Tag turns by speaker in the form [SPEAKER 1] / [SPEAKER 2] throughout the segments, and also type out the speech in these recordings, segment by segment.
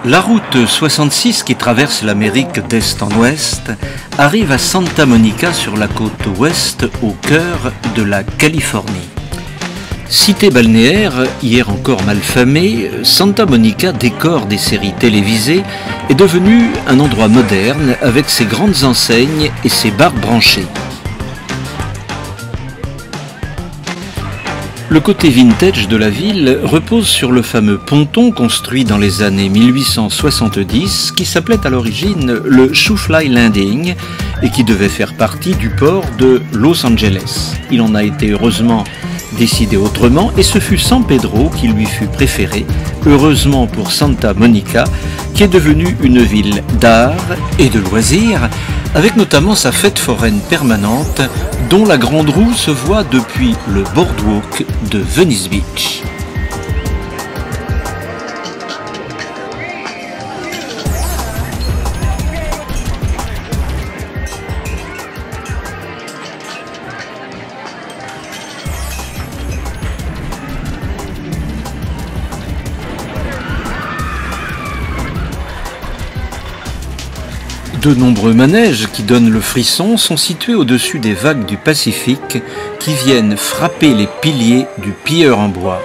[SPEAKER 1] La route 66 qui traverse l'Amérique d'est en ouest arrive à Santa Monica sur la côte ouest au cœur de la Californie. Cité balnéaire, hier encore malfamée, Santa Monica, décor des séries télévisées, est devenue un endroit moderne avec ses grandes enseignes et ses bars branchés. Le côté vintage de la ville repose sur le fameux ponton construit dans les années 1870 qui s'appelait à l'origine le Shoofly Landing et qui devait faire partie du port de Los Angeles. Il en a été heureusement décidé autrement et ce fut San Pedro qui lui fut préféré, heureusement pour Santa Monica, qui est devenue une ville d'art et de loisirs, avec notamment sa fête foraine permanente, dont la grande roue se voit depuis le boardwalk de Venice Beach. De nombreux manèges qui donnent le frisson sont situés au-dessus des vagues du Pacifique qui viennent frapper les piliers du pier en bois.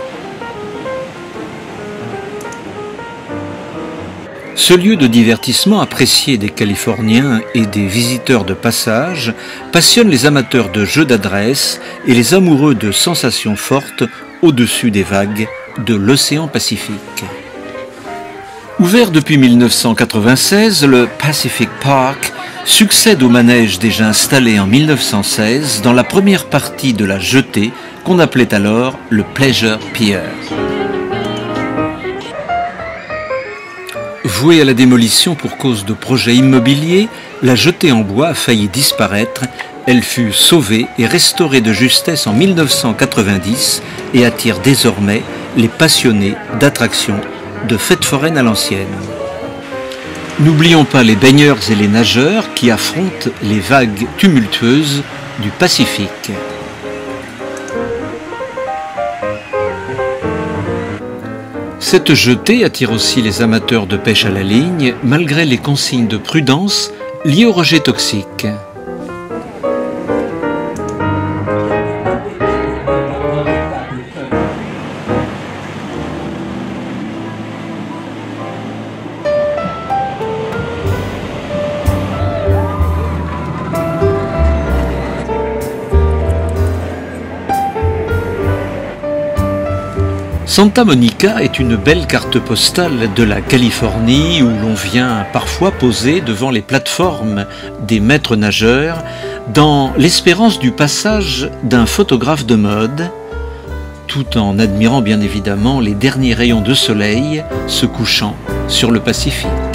[SPEAKER 1] Ce lieu de divertissement apprécié des Californiens et des visiteurs de passage passionne les amateurs de jeux d'adresse et les amoureux de sensations fortes au-dessus des vagues de l'océan Pacifique. Ouvert depuis 1996, le Pacific Park succède au manège déjà installé en 1916 dans la première partie de la jetée qu'on appelait alors le Pleasure Pier. Vouée à la démolition pour cause de projets immobiliers, la jetée en bois a failli disparaître. Elle fut sauvée et restaurée de justesse en 1990 et attire désormais les passionnés d'attractions de fêtes foraines à l'ancienne. N'oublions pas les baigneurs et les nageurs qui affrontent les vagues tumultueuses du Pacifique. Cette jetée attire aussi les amateurs de pêche à la ligne, malgré les consignes de prudence liées aux rejets toxiques. Santa Monica est une belle carte postale de la Californie où l'on vient parfois poser devant les plateformes des maîtres nageurs dans l'espérance du passage d'un photographe de mode, tout en admirant bien évidemment les derniers rayons de soleil se couchant sur le Pacifique.